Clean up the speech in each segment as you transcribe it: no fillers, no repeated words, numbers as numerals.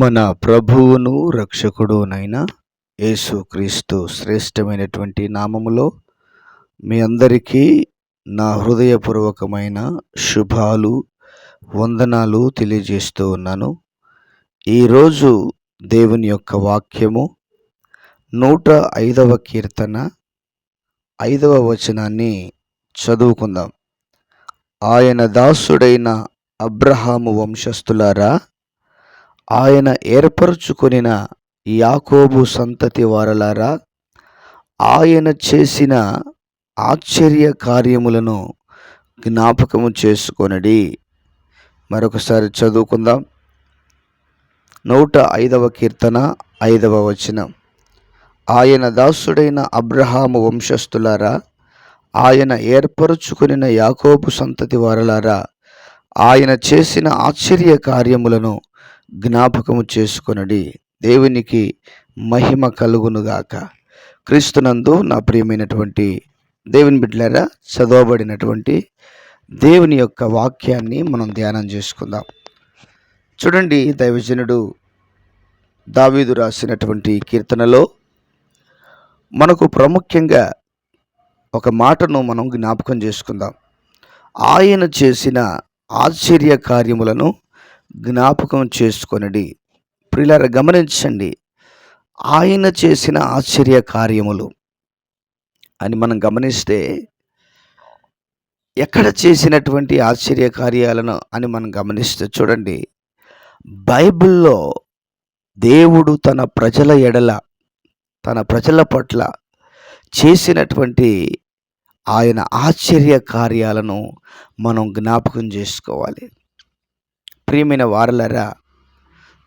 మన ప్రభువును రక్షకుడునైన యేసుక్రీస్తు శ్రేష్టమైనటువంటి నామములో మీ అందరికీ నా హృదయపూర్వకమైన శుభాలు వందనాలు తెలియజేస్తూ ఉన్నాను. ఈరోజు దేవుని యొక్క వాక్యము 105వ కీర్తన 5వ వచనాన్ని చదువుకుందాం. ఆయన దాసుడైన అబ్రహాము వంశస్థులారా, ఆయన ఏర్పరచుకొనిన యాకోబు సంతతి వారలారా, ఆయన చేసిన ఆశ్చర్య కార్యములను జ్ఞాపకము చేసుకొనడి. మరొకసారి చదువుకుందాం. 105వ కీర్తన 5వ వచనం. ఆయన దాసుడైన అబ్రహాము వంశస్థులారా, ఆయన ఏర్పరచుకొనిన యాకోబు సంతతి వారలారా, ఆయన చేసిన ఆశ్చర్య కార్యములను జ్ఞాపకము చేసుకొనడి. దేవునికి మహిమ కలుగునుగాక. క్రీస్తునందు నా ప్రియమైనటువంటి దేవుని బిడ్డలారా, చదవబడినటువంటి దేవుని యొక్క వాక్యాన్ని మనం ధ్యానం చేసుకుందాం. చూడండి, దైవజనుడు దావీదు రాసినటువంటి కీర్తనలో మనకు ప్రాముఖ్యంగా ఒక మాటను మనం జ్ఞాపకం చేసుకుందాం. ఆయన చేసిన ఆశ్చర్య కార్యములను జ్ఞాపకం చేసుకొనడి. ప్రియులారా, గమనించండి, ఆయన చేసిన ఆశ్చర్య కార్యములు అని మనం గమనిస్తే, ఎక్కడ చేసినటువంటి ఆశ్చర్య కార్యాలను అని మనం గమనిస్తే, చూడండి, బైబిల్లో దేవుడు తన ప్రజల ఎడల, తన ప్రజల పట్ల చేసినటువంటి ఆయన ఆశ్చర్య కార్యాలను మనం జ్ఞాపకం చేసుకోవాలి. ప్రియమైన వారలారా,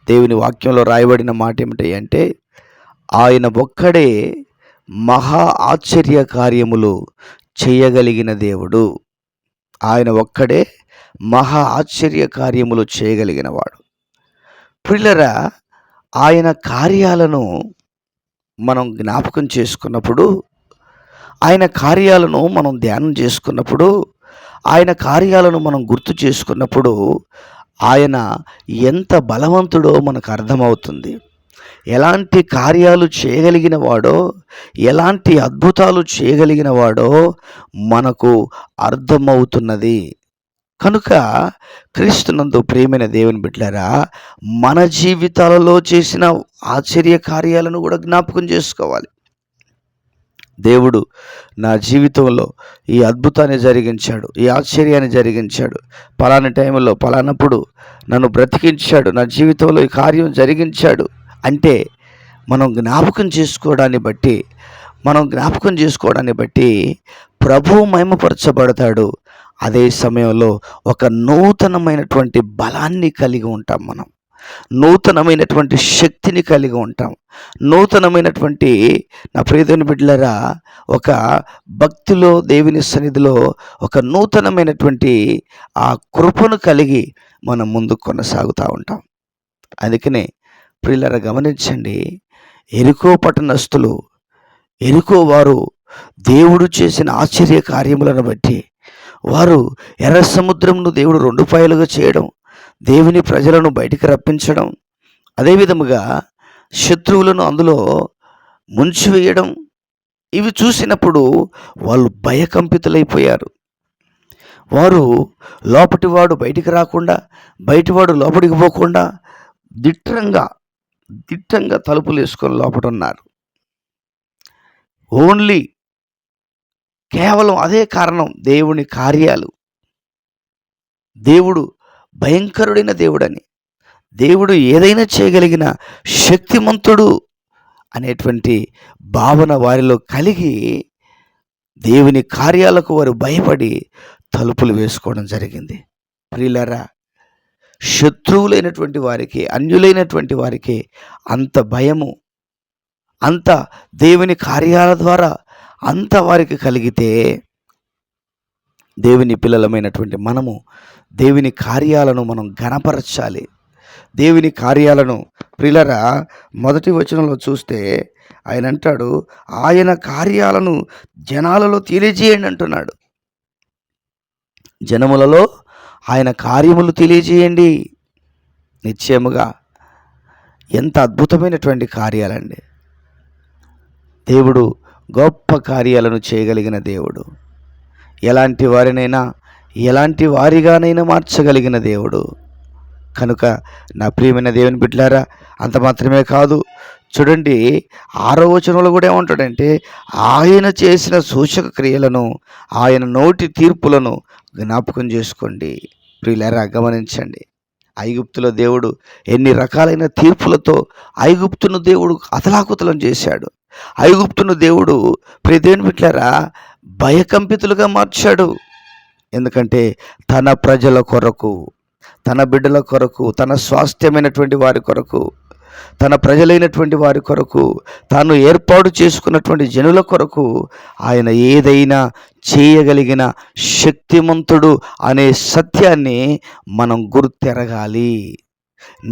దేవుని వాక్యంలో రాయబడిన మాట ఏమిటి అంటే, ఆయన ఒక్కడే మహా ఆశ్చర్య కార్యములు చేయగలిగిన దేవుడు. ఆయన ఒక్కడే మహా ఆశ్చర్య కార్యములు చేయగలిగిన వాడు. ప్రియులారా, ఆయన కార్యాలను మనం జ్ఞాపకం చేసుకున్నప్పుడు, ఆయన కార్యాలను మనం ధ్యానం చేసుకున్నప్పుడు, ఆయన కార్యాలను మనం గుర్తు చేసుకున్నప్పుడు, ఆయన ఎంత బలవంతుడో మనకు అర్థమవుతుంది. ఎలాంటి కార్యాలు చేయగలిగిన వాడో, ఎలాంటి అద్భుతాలు చేయగలిగిన వాడో మనకు అర్థమవుతున్నది. కనుక క్రీస్తునందు ప్రియమైన దేవుని బిడ్డలారా, మన జీవితాలలో చేసిన ఆశ్చర్య కార్యాలను కూడా జ్ఞాపకం చేసుకోవాలి. దేవుడు నా జీవితంలో ఈ అద్భుతాన్ని జరిగించాడు, ఈ ఆశ్చర్యాన్ని జరిగించాడు, పలానా టైంలో పలానప్పుడు నన్ను బ్రతికించాడు, నా జీవితంలో ఈ కార్యం జరిగించాడు అంటే మనం జ్ఞాపకం చేసుకోవడాన్ని బట్టి ప్రభువు మహిమపరచబడతాడు. అదే సమయంలో ఒక నూతనమైనటువంటి బలాన్ని కలిగి ఉంటాం. మనం నూతనమైనటువంటి శక్తిని కలిగి ఉంటాం. నూతనమైనటువంటి నా ప్రియదేవుని బిడ్డలారా, ఒక భక్తిలో, దేవుని సన్నిధిలో ఒక నూతనమైనటువంటి ఆ కృపను కలిగి మనం ముందుకు కొనసాగుతూ ఉంటాం. అందుకనే ప్రియులారా, గమనించండి, ఎరికో పట్టణస్థులు, ఎరికో వారు దేవుడు చేసిన ఆశ్చర్య కార్యములను బట్టి వారు ఎర్ర సముద్రమును దేవుడు 2 పాయలుగా చేయడం, దేవుని ప్రజలను బయటికి రప్పించడం, అదేవిధముగా శత్రువులను అందులో ముంచివేయడం, ఇవి చూసినప్పుడు వాళ్ళు భయకంపితులైపోయారు. వారు లోపటివాడు బయటికి రాకుండా, బయటివాడు లోపలికి పోకుండా దిట్టంగా తలుపులు వేసుకొని లోపట ఉన్నారు. ఓన్లీ కేవలం అదే కారణం, దేవుని కార్యాలు. దేవుడు భయంకరుడైన దేవుడని, దేవుడు ఏదైనా చేయగలిగిన శక్తిమంతుడు అనేటువంటి భావన వారిలో కలిగి దేవుని కార్యాలకు వారు భయపడి తలుపులు వేసుకోవడం జరిగింది. ప్రియులారా, శత్రువులైనటువంటి వారికి, అన్యులైనటువంటి వారికి అంత భయము, అంత దేవుని కార్యాల ద్వారా అంత వారికి కలిగితే, దేవుని పిల్లలమైనటువంటి మనము దేవుని కార్యాలను మనం ఘనపరచాలి. దేవుని కార్యాలను ప్రియులారా, మొదటి వచనంలో చూస్తే ఆయన అంటాడు, ఆయన కార్యాలను జనాలలో తెలియజేయండి అంటున్నాడు. జనములలో ఆయన కార్యములు తెలియజేయండి. నిశ్చయముగా ఎంత అద్భుతమైనటువంటి కార్యాలండి. దేవుడు గొప్ప కార్యాలను చేయగలిగిన దేవుడు. ఎలాంటి వారినైనా ఎలాంటి వారిగానైనా మార్చగలిగిన దేవుడు. కనుక నా ప్రియమైన దేవుని బిడ్డలారా, అంత మాత్రమే కాదు, చూడండి 6వ వచనంలో కూడా ఏమంటాడంటే, ఆయన చేసిన సూచక క్రియలను, ఆయన నోటి తీర్పులను జ్ఞాపకం చేసుకోండి. ప్రియులారా, గమనించండి. ఐగుప్తులో దేవుడు ఎన్ని రకాలైన తీర్పులతో ఐగుప్తును దేవుడు అతలాకుతలం చేశాడు. ఐగుప్తును దేవుడు ప్రియ దేవుని బిడ్డలారా భయకంపితులుగా మార్చాడు. ఎందుకంటే తన ప్రజల కొరకు, తన బిడ్డల కొరకు, తన స్వాస్థ్యమైనటువంటి వారి కొరకు, తన ప్రజలైనటువంటి వారి కొరకు, తాను ఏర్పాటు చేసుకున్నటువంటి జనుల కొరకు ఆయన ఏదైనా చేయగలిగిన శక్తిమంతుడు అనే సత్యాన్ని మనం గుర్తెరగాలి.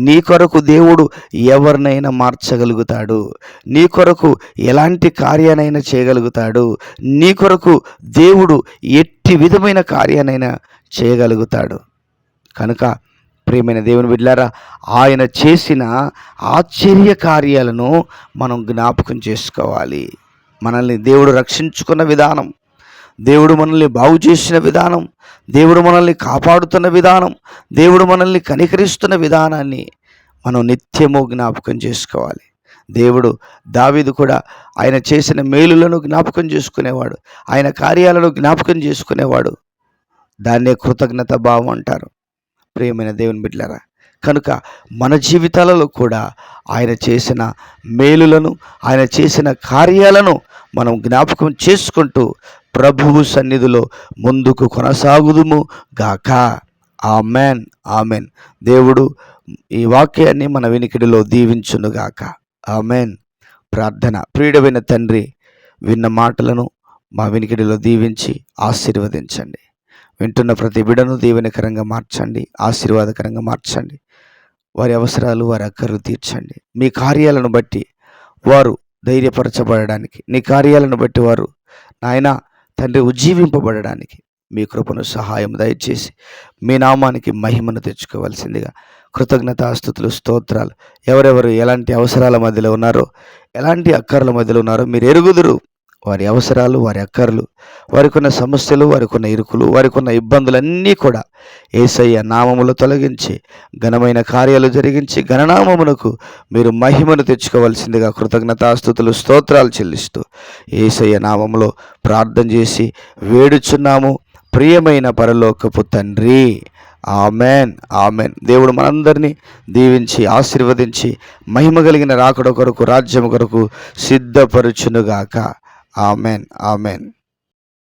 నీ కొరకు దేవుడు ఎవరినైనా మార్చగలుగుతాడు. నీ కొరకు ఎలాంటి కార్యానైనా చేయగలుగుతాడు. నీ కొరకు దేవుడు ఎట్టి విధమైన కార్యానైనా చేయగలుగుతాడు. కనుక ప్రియమైన దేవుని బిడ్డలారా, ఆయన చేసిన ఆశ్చర్య కార్యాలను మనం జ్ఞాపకం చేసుకోవాలి. మనల్ని దేవుడు రక్షించుకున్న విధానం, దేవుడు మనల్ని బాగు చేసిన విధానం, దేవుడు మనల్ని కాపాడుతున్న విధానం, దేవుడు మనల్ని కనికరిస్తున్న విధానాన్ని మనం నిత్యము జ్ఞాపకం చేసుకోవాలి. దేవుడు దావీదు కూడా ఆయన చేసిన మేలులను జ్ఞాపకం చేసుకునేవాడు, ఆయన కార్యాలను జ్ఞాపకం చేసుకునేవాడు. దాన్నే కృతజ్ఞత భావం అంటారు. ప్రియమైన దేవుని బిడ్డలారా, కనుక మన జీవితాలలో కూడా ఆయన చేసిన మేలులను, ఆయన చేసిన కార్యాలను మనం జ్ఞాపకం చేసుకుంటూ ప్రభువు సన్నిధిలో ముందుకు కొనసాగుదుము గాక. Amen, amen. దేవుడు ఈ వాక్యాన్ని మన వినికిడిలో దీవించునుగాక. ఆమెన్. ప్రార్థన. ప్రియుడైన తండ్రి, విన్న మాటలను మా వినికిడిలో దీవించి ఆశీర్వదించండి. వింటున్న ప్రతి బిడ్డను దీవెనకరంగా మార్చండి, ఆశీర్వాదకరంగా మార్చండి. వారి అవసరాలు, వారి అక్కర్లు తీర్చండి. మీ కార్యాలను బట్టి వారు ధైర్యపరచబడడానికి, నీ కార్యాలను బట్టి వారు నాయన తండ్రి ఉజ్జీవింపబడడానికి మీ కృపను సహాయం దయచేసి మీ నామానికి మహిమను తెచ్చుకోవాల్సిందిగా కృతజ్ఞతాస్తుతులు, స్తోత్రాలు. ఎవరెవరు ఎలాంటి అవసరాల మధ్యలో ఉన్నారో, ఎలాంటి అక్కర్ల మధ్యలో ఉన్నారో మీరు ఎరుగుదురు. వారి అవసరాలు, వారి అక్కర్లు, వారికి ఉన్న సమస్యలు, వారికి ఉన్న ఇరుకులు, వారికి ఉన్న ఇబ్బందులన్నీ కూడా యేసయ్య నామములో తొలగించి ఘనమైన కార్యాలు జరిగించి ఘననామమునకు మీరు మహిమను తెచ్చుకోవాల్సిందిగా కృతజ్ఞతాస్తుతులు, స్తోత్రాలు చెల్లిస్తూ యేసయ్య నామములో ప్రార్థన చేసి వేడుచున్నాము ప్రియమైన పరలోకపు తండ్రి. Amen, amen. దేవుడు మనందరినీ దీవించి ఆశీర్వదించి మహిమ కలిగిన రాకడ కొరకు, రాజ్యం కొరకు సిద్ధపరచునుగాక. Amen, amen.